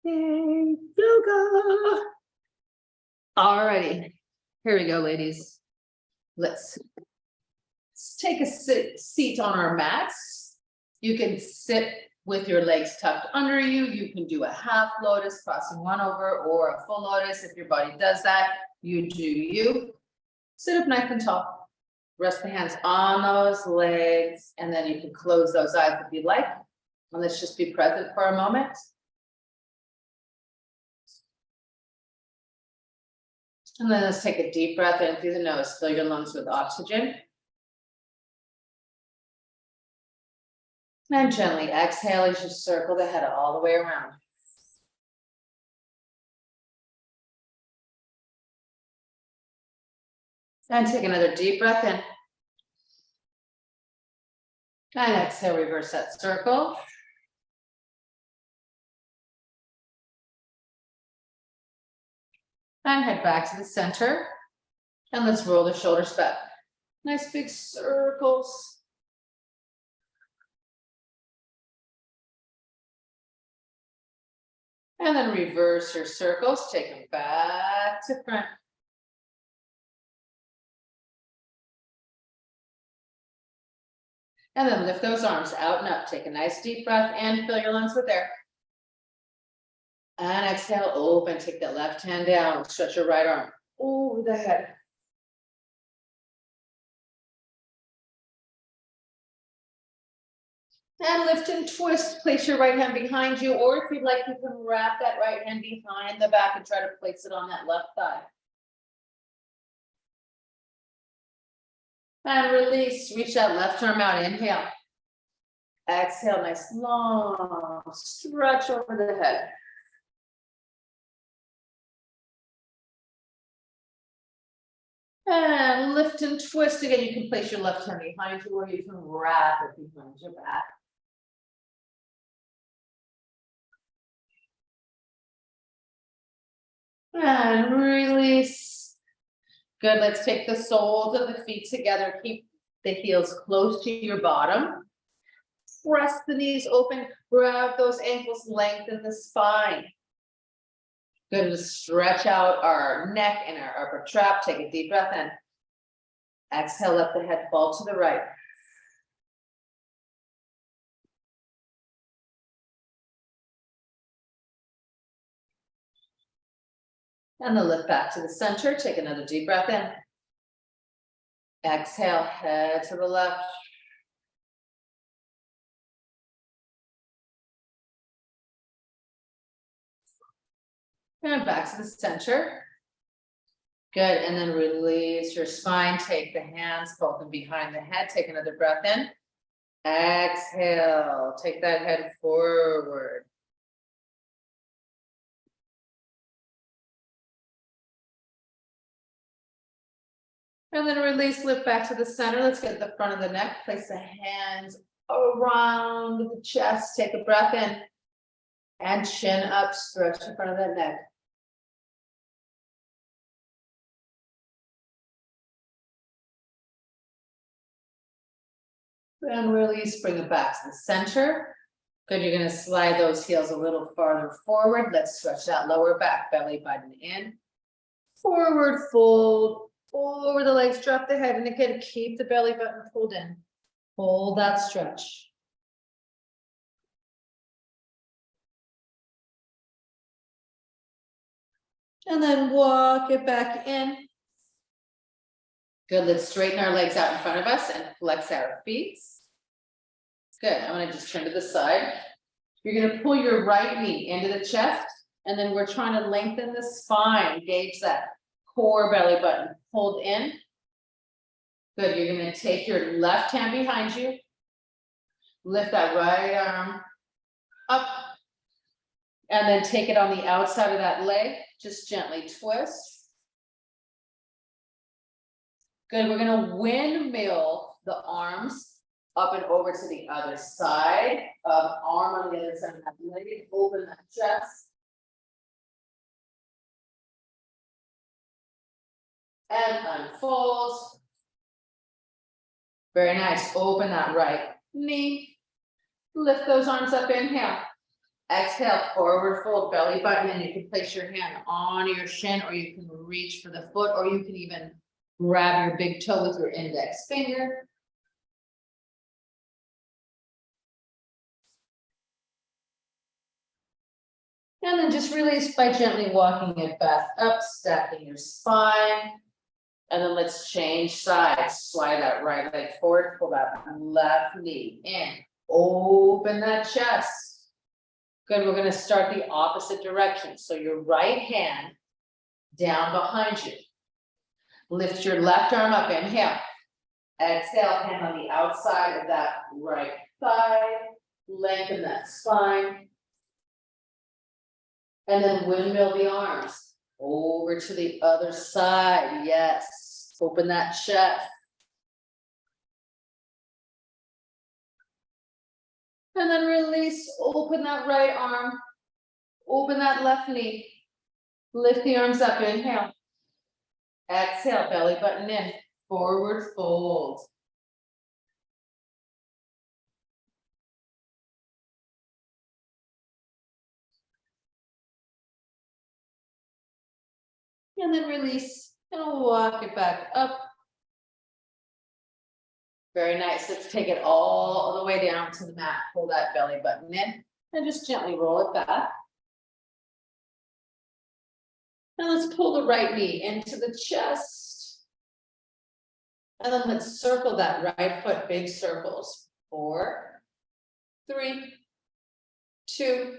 Yay, yoga. Alrighty, here we go, ladies. Let's take a seat on our mats. You can sit with your legs tucked under you. You can do a half lotus, crossing one over, or a full lotus. If your body does that, you do you. Sit up nice and tall. Rest the hands on those legs, and then you can close those eyes if you'd like. And let's just be present for a moment. And then let's take a deep breath in through the nose. Fill your lungs with oxygen. And gently exhale as you circle the head all the way around. And take another deep breath in. And exhale, reverse that circle. And head back to the center. And let's roll the shoulders back. Nice big circles. And then reverse your circles, take them back to front. And then lift those arms out and up. Take a nice deep breath and fill your lungs with air. And exhale, open, take that left hand down, stretch your right arm over the head. And lift and twist, place your right hand behind you, or if you'd like, you can wrap that right hand behind the back and try to place it on that left thigh. And release, reach that left arm out, inhale. Exhale, nice long stretch over the head. And lift and twist again. You can place your left hand behind you, or you can wrap it behind your back. And release. Good, let's take the soles of the feet together. Keep the heels close to your bottom. Press the knees open, grab those ankles, lengthen the spine. Good to stretch out our neck and our upper trap. Take a deep breath in. Exhale, let the head fall to the right. And then lift back to the center. Take another deep breath in. Exhale, head to the left. And back to the center. Good, and then release your spine. Take the hands, fold them behind the head. Take another breath in. Exhale, take that head forward. And then release, lift back to the center. Let's get the front of the neck. Place the hands around the chest. Take a breath in. And chin up, stretch the front of the neck. And release, bring it back to the center. Good, you're gonna slide those heels a little farther forward. Let's stretch that lower back, belly button in. Forward fold, over the legs, drop the head, and again, keep the belly button pulled in. Hold that stretch. And then walk it back in. Good, let's straighten our legs out in front of us and flex our feet. Good, I'm gonna just turn to the side. You're gonna pull your right knee into the chest, and then we're trying to lengthen the spine, engage that core belly button, hold in. Good, you're gonna take your left hand behind you, lift that right arm up, and then take it on the outside of that leg, just gently twist. Good, we're gonna windmill the arms up and over to the other side, arm on the other side of that leg, open that chest. And unfold. Very nice, open that right knee. Lift those arms up, inhale. Exhale, forward fold, belly button, and you can place your hand on your shin, or you can reach for the foot, or you can even grab your big toe with your index finger. And then just release by gently walking it back up, stacking your spine. And then let's change sides. Slide that right leg forward, pull that left knee in. Open that chest. Good, we're gonna start the opposite direction. So your right hand down behind you. Lift your left arm up, inhale. Exhale, hand on the outside of that right thigh. Lengthen that spine. And then windmill the arms over to the other side. Yes, open that chest. And then release, open that right arm, open that left knee. Lift the arms up, inhale. Exhale, belly button in, forward fold. And then release, and walk it back up. Very nice. Let's take it all the way down to the mat. Pull that belly button in and just gently roll it back. Now let's pull the right knee into the chest. And then let's circle that right foot, big circles. 4, 3, 2,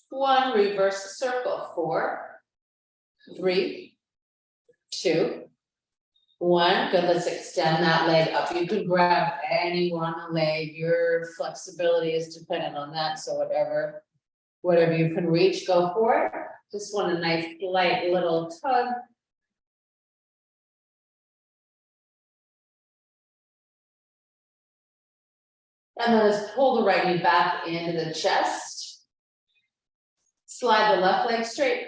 1. Reverse the circle. 4, 3, 2, 1. Good. Let's extend that leg up. You can grab anywhere on the leg. Your flexibility is dependent on that. So whatever you can reach, go for it. Just want a nice light little tug. And then let's pull the right knee back into the chest. Slide the left leg straight.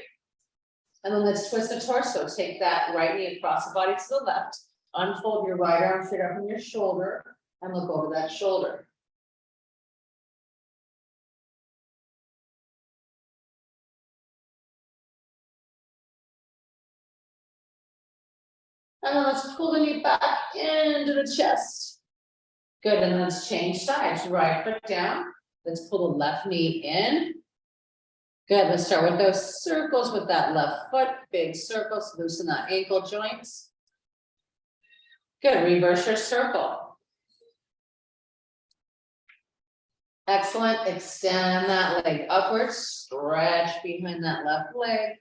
And then let's twist the torso. Take that right knee across the body to the left. Unfold your right arm straight up from your shoulder and look over that shoulder. And then let's pull the knee back into the chest. Good, and let's change sides. Right foot down. Let's pull the left knee in. Good, let's start with those circles with that left foot. Big circles, loosen that ankle joints. Good, reverse your circle. Excellent, extend that leg upwards. Stretch behind that left leg.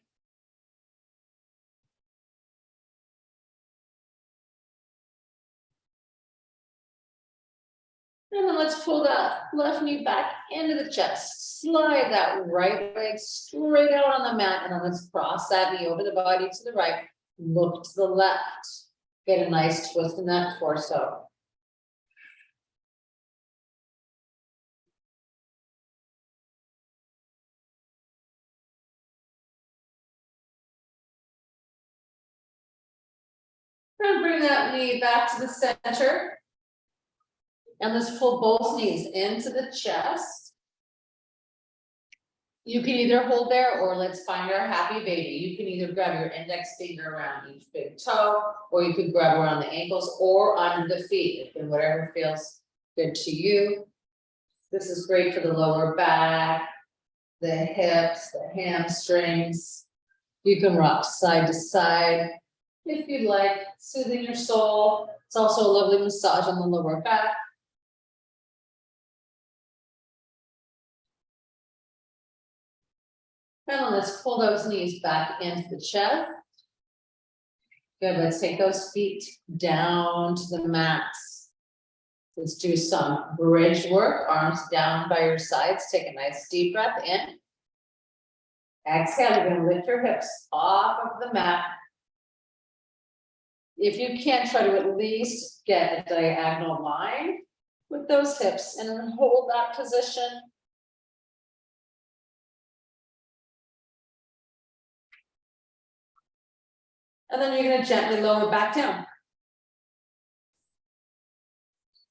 And then let's pull that left knee back into the chest. Slide that right leg straight out on the mat. And then let's cross that knee over the body to the right. Look to the left. Get a nice twist in that torso. And bring that knee back to the center. And let's pull both knees into the chest. You can either hold there or let's find our happy baby. You can either grab your index finger around each big toe, or you could grab around the ankles or under the feet, and whatever feels good to you. This is great for the lower back, the hips, the hamstrings. You can rock side to side if you'd like, soothing your soul. It's also a lovely massage on the lower back. And then let's pull those knees back into the chest. Good, let's take those feet down to the mats. Let's do some bridge work, arms down by your sides. Take a nice deep breath in. Exhale, you're gonna lift your hips off of the mat. If you can't, try to at least get a diagonal line with those hips and then hold that position. And then you're gonna gently lower back down.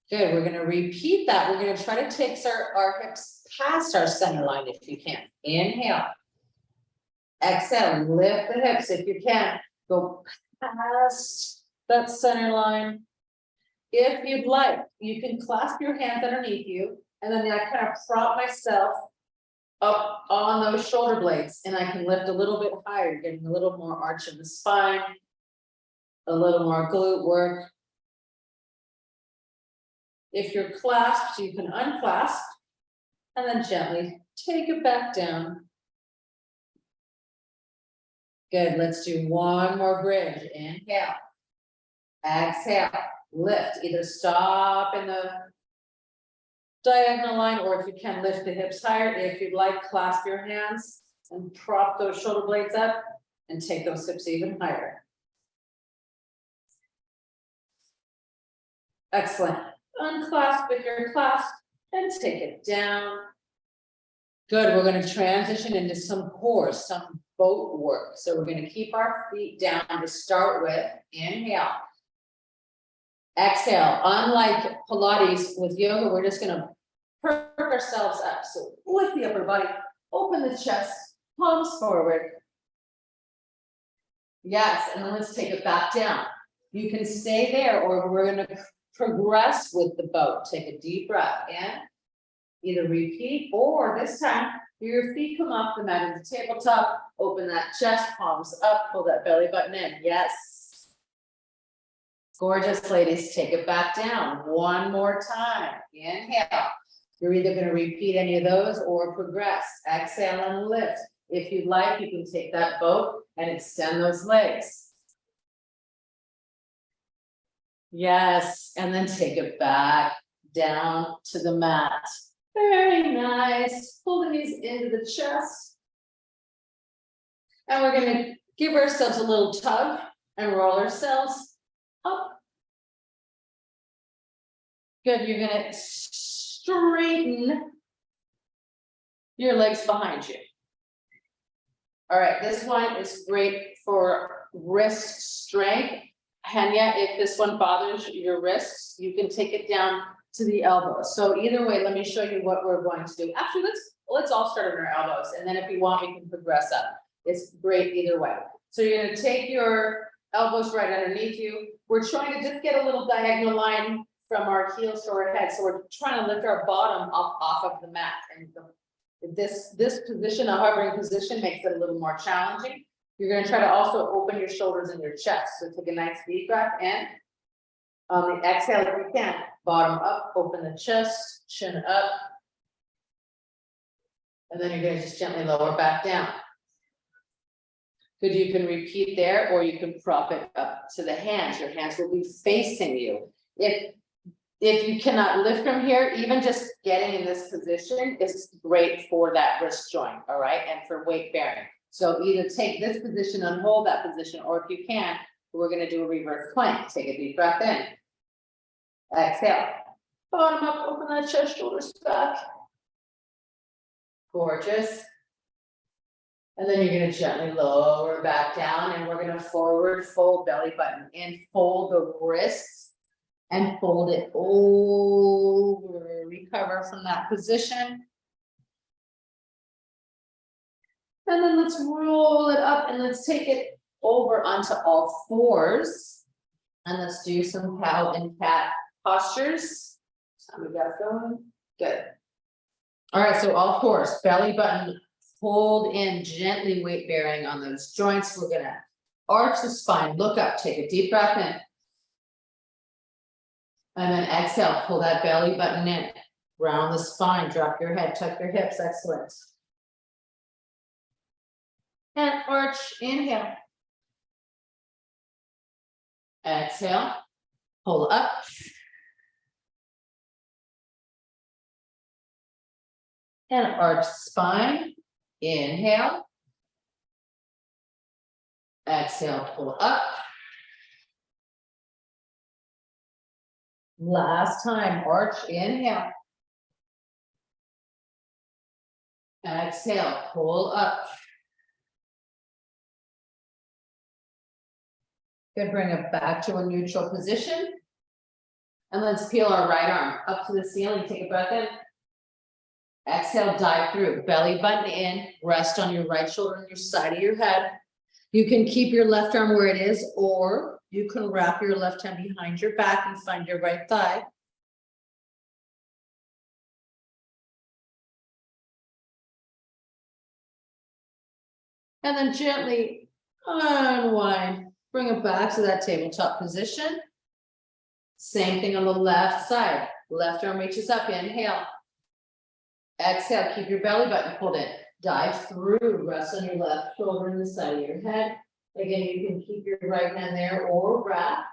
Good, we're gonna repeat that. We're gonna try to take our hips past our center line if you can. Inhale. Exhale, lift the hips if you can. Go past that center line. If you'd like, you can clasp your hands underneath you, and then I kind of prop myself up on those shoulder blades, and I can lift a little bit higher, getting a little more arch in the spine, a little more glute work. If you're clasped, you can unclasp, and then gently take it back down. Good, let's do one more bridge. Inhale. Exhale, lift, either stop in the diagonal line, or if you can, lift the hips higher. If you'd like, clasp your hands and prop those shoulder blades up and take those hips even higher. Excellent. Unclasp if you're clasped and take it down. Good, we're gonna transition into some core, some boat work. So we're gonna keep our feet down to start with. Inhale. Exhale. Unlike Pilates with yoga, we're just gonna perk ourselves up. So lift the upper body, open the chest, palms forward. Yes, and then let's take it back down. You can stay there, or we're gonna progress with the boat. Take a deep breath in. Either repeat, or this time, your feet come off the mat into tabletop, open that chest, palms up, pull that belly button in. Yes. Gorgeous, ladies, take it back down. One more time. Inhale. You're either gonna repeat any of those or progress. Exhale and lift. If you'd like, you can take that boat and extend those legs. Yes, and then take it back down to the mat. Very nice. Pull the knees into the chest. And we're gonna give ourselves a little tug and roll ourselves up. Good, you're gonna straighten your legs behind you. All right, this one is great for wrist strength. Hanya, if this one bothers your wrists, you can take it down to the elbows. So either way, let me show you what we're going to do. Actually, let's all start on our elbows, and then if you want, we can progress up. It's great either way. So you're gonna take your elbows right underneath you. We're trying to just get a little diagonal line from our heels to our head. So we're trying to lift our bottom up off of the mat. And this position, a hovering position, makes it a little more challenging. You're gonna try to also open your shoulders and your chest. So take a nice deep breath in. On the exhale, if you can, bottom up, open the chest, chin up. And then you're gonna just gently lower back down. Good, you can repeat there, or you can prop it up to the hands. Your hands will be facing you. If you cannot lift from here, even just getting in this position is great for that wrist joint, all right, and for weight bearing. So either take this position and hold that position, or if you can, we're gonna do a reverse plank. Take a deep breath in. Exhale. Bottom up, open that chest, shoulders back. Gorgeous. And then you're gonna gently lower back down, and we're gonna forward fold belly button and fold the wrists and fold it over. Recover from that position. And then let's roll it up and let's take it over onto all fours. And let's do some cow and cat postures. So we got it going. Good. All right, so all fours, belly button fold in, gently weight bearing on those joints. We're gonna arch the spine, look up, take a deep breath in. And then exhale, pull that belly button in, round the spine, drop your head, tuck your hips, excellent. And arch, inhale. Exhale, pull up. And arch spine, inhale. Exhale, pull up. Last time, arch, inhale. Exhale, pull up. Good, bring it back to a neutral position. And let's peel our right arm up to the ceiling, take a breath in. Exhale, dive through, belly button in, rest on your right shoulder and your side of your head. You can keep your left arm where it is, or you can wrap your left hand behind your back and find your right thigh. And then gently unwind, bring it back to that tabletop position. Same thing on the left side. Left arm reaches up, inhale. Exhale, keep your belly button pulled in. Dive through, rest on your left shoulder and the side of your head. Again, you can keep your right hand there or wrap.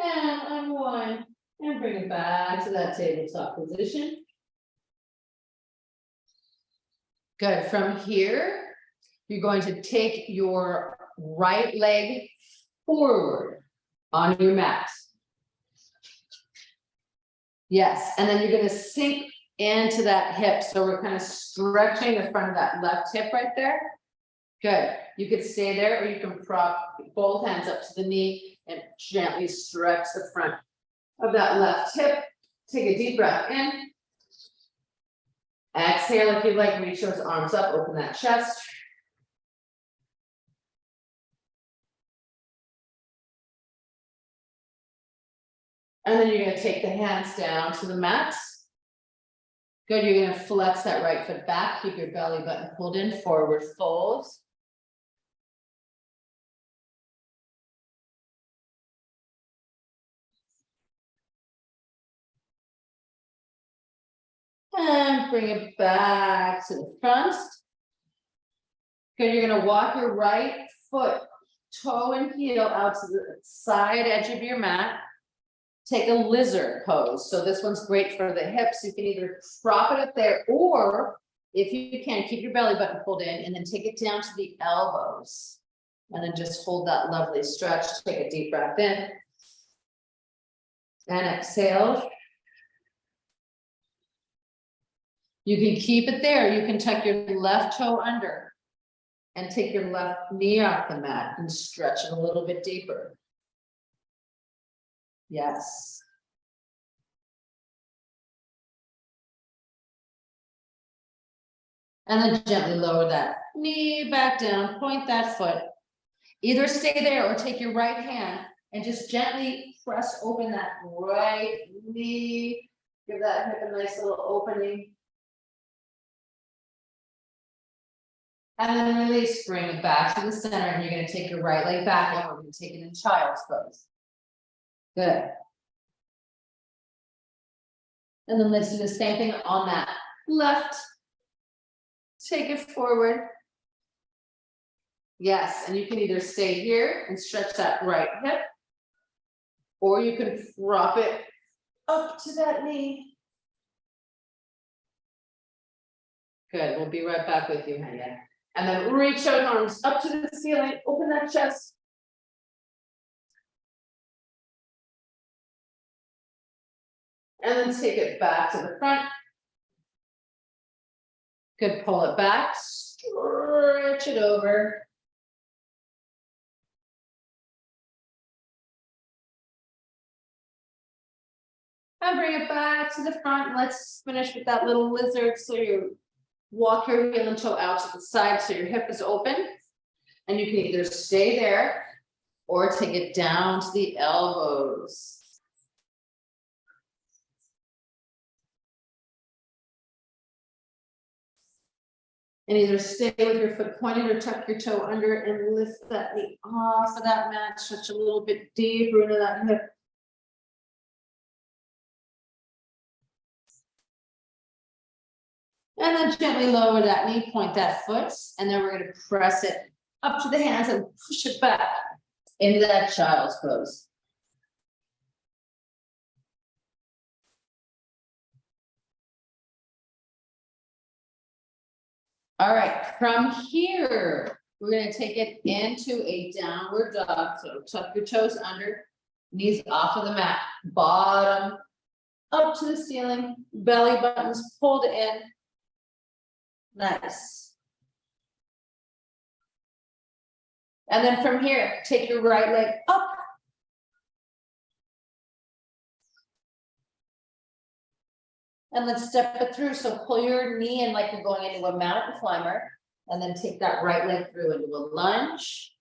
And unwind and bring it back to that tabletop position. Good. From here, you're going to take your right leg forward on your mat. Yes, and then you're going to sink into that hip. So we're kind of stretching the front of that left hip right there. Good. You could stay there, or you can prop both hands up to the knee and gently stretch the front of that left hip. Take a deep breath in. Exhale if you'd like, reach those arms up, open that chest. And then you're going to take the hands down to the mat. Good, you're going to flex that right foot back, keep your belly button pulled in, forward fold. And bring it back to the front. Good, you're going to walk your right foot, toe and heel out to the side edge of your mat. Take a lizard pose. So this one's great for the hips. You can either prop it up there, or if you can, keep your belly button pulled in and then take it down to the elbows. And then just hold that lovely stretch. Take a deep breath in. And exhale. You can keep it there. You can tuck your left toe under and take your left knee off the mat and stretch it a little bit deeper. Yes. And then gently lower that knee back down, point that foot. Either stay there or take your right hand and just gently press open that right knee. Give that hip a nice little opening. And then release, bring it back to the center, and you're going to take your right leg back, and we're going to take it in child's pose. Good. And then let's do the same thing on that left. Take it forward. Yes, and you can either stay here and stretch that right hip, or you can drop it up to that knee. Good, we'll be right back with you, Hanya. And then reach those arms up to the ceiling, open that chest. And then take it back to the front. Good, pull it back, stretch it over. And bring it back to the front. Let's finish with that little lizard. So you walk your heel and toe out to the side so your hip is open. And you can either stay there or take it down to the elbows. And either stay with your foot pointed or tuck your toe under and lift that knee off of that mat, stretch a little bit deeper into that hip. And then gently lower that knee, point that foot, and then we're going to press it up to the hands and push it back into that child's pose. All right, from here, we're going to take it into a downward dog. So tuck your toes under, knees off of the mat, bottom up to the ceiling, belly buttons pulled in. Nice. And then from here, take your right leg up And let's step it through. So pull your knee in like you're going into a mountain climber. And then take that right leg through into a lunge.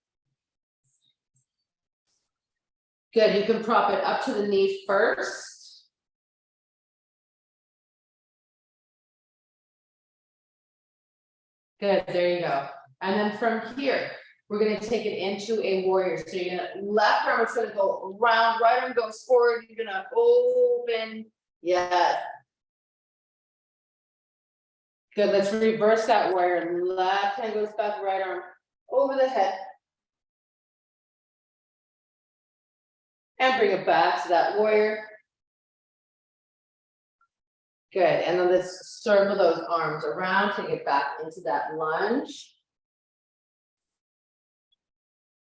Good, you can prop it up to the knee first. Good, there you go. And then from here, we're gonna take it into a warrior. So you're gonna, left arm is gonna go around, right arm goes forward, you're gonna open, yes. Good, let's reverse that warrior. Left hand goes back, right arm over the head. And bring it back to that warrior. Good, and then let's circle those arms around, take it back into that lunge.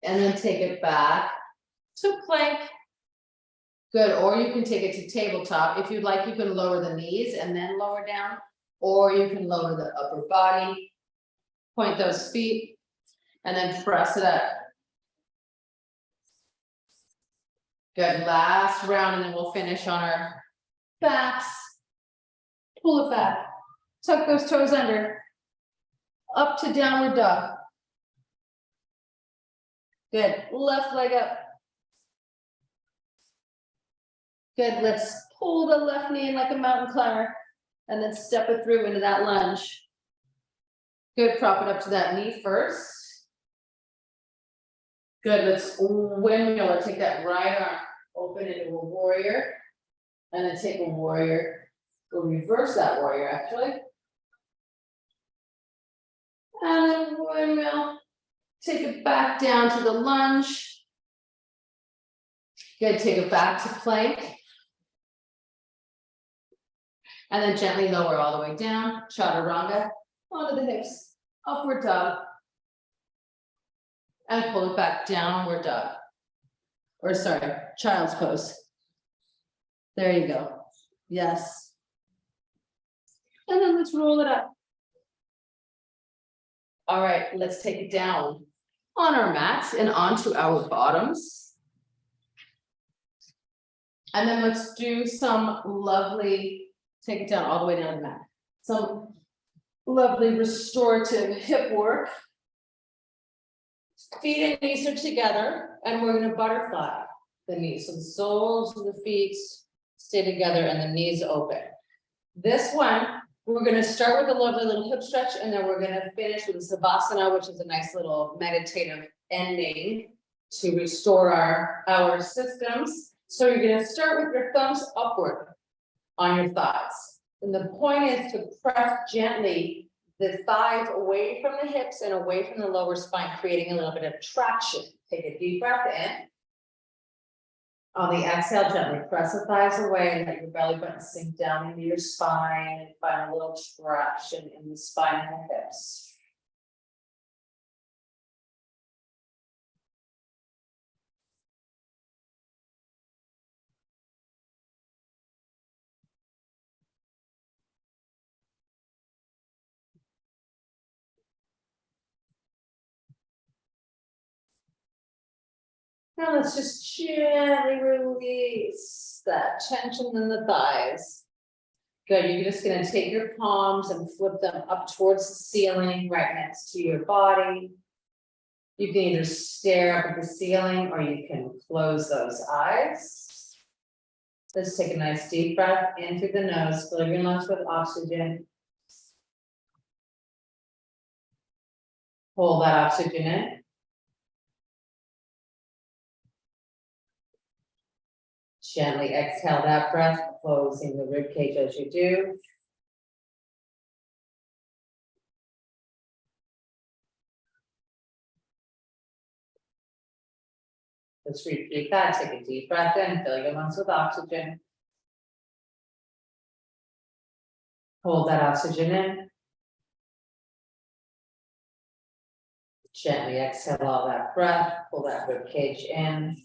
And then take it back to plank. Good, or you can take it to tabletop. If you'd like, you can lower the knees and then lower down, or you can lower the upper body, point those feet, and then press it up. Good, last round, and then we'll finish on our backs. Pull it back, tuck those toes under, up to downward dog. Good, left leg up. Good, let's pull the left knee in like a mountain climber and then step it through into that lunge. Good, prop it up to that knee first. Good, let's windmill or take that right arm, open into a warrior, and then take a warrior. We'll reverse that warrior actually. And then windmill, take it back down to the lunge. Good, take it back to plank. And then gently lower all the way down, chaturanga, onto the hips, upward dog. And pull it back, downward dog. Or sorry, child's pose. There you go. Yes. And then let's roll it up. All right, let's take it down on our mats and onto our bottoms. And then let's do some lovely, take it down all the way down the mat. Some lovely restorative hip work. Feet and knees are together, and we're gonna butterfly the knees. So the soles of the feet stay together and the knees open. This one, we're gonna start with a lovely little hip stretch, and then we're gonna finish with a Savasana, which is a nice little meditative ending to restore our systems. So you're gonna start with your thumbs upward on your thighs. And the point is to press gently the thighs away from the hips and away from the lower spine, creating a little bit of traction. Take a deep breath in. On the exhale, gently press the thighs away and let your belly button sink down into your spine and find a little traction in the spine and the hips. Now let's just gently release that tension in the thighs. Good, you're just gonna take your palms and flip them up towards the ceiling, right next to your body. You can either stare up at the ceiling or you can close those eyes. Let's take a nice deep breath in through the nose, fill your lungs with oxygen. Hold that oxygen in. Gently exhale that breath, closing the rib cage as you do. Let's repeat that. Take a deep breath in, fill your lungs with oxygen. Hold that oxygen in. Gently exhale all that breath, pull that rib cage in.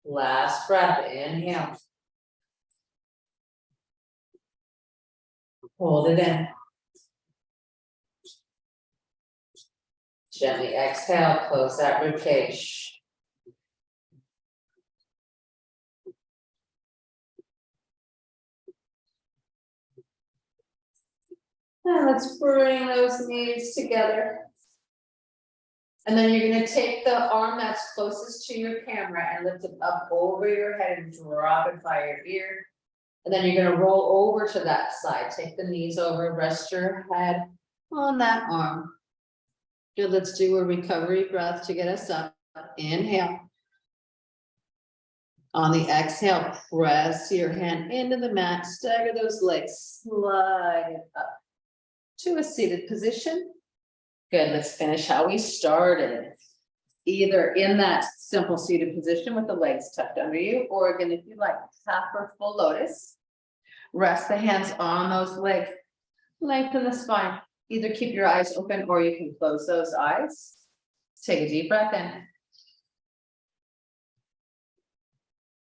Last breath, inhale. Hold it in. Gently exhale, close that rib cage. And let's bring those knees together. And then you're gonna take the arm that's closest to your camera and lift it up over your head and drop it by your ear. And then you're gonna roll over to that side, take the knees over, rest your head on that arm. Good, let's do a recovery breath to get us up. Inhale. On the exhale, press your hand into the mat, stagger those legs, slide it up to a seated position. Good, let's finish how we started. Either in that simple seated position with the legs tucked under you, or again, if you like, half or full lotus. Rest the hands on those legs, lengthen the spine. Either keep your eyes open or you can close those eyes. Take a deep breath in.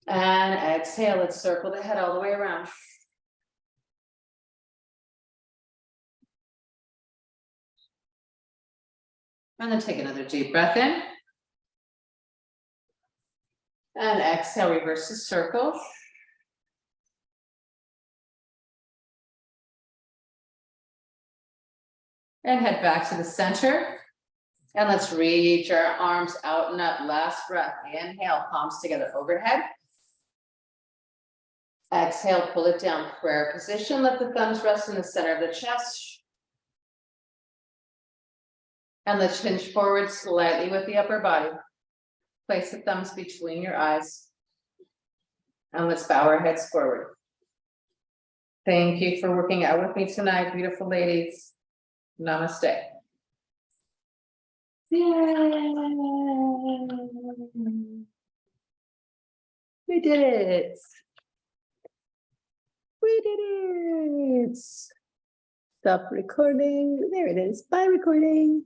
And exhale, let's circle the head all the way around. And then take another deep breath in. And exhale, reverse the circle. And head back to the center. And let's reach our arms out and up. Last breath. Inhale, palms together overhead. Exhale, pull it down, prayer position. Let the thumbs rest in the center of the chest. And let's hinge forward slightly with the upper body. Place the thumbs between your eyes. And let's bow our heads forward. Thank you for working out with me tonight, beautiful ladies. Namaste. Yay! We did it. We did it. Stop recording. There it is. Bye recording.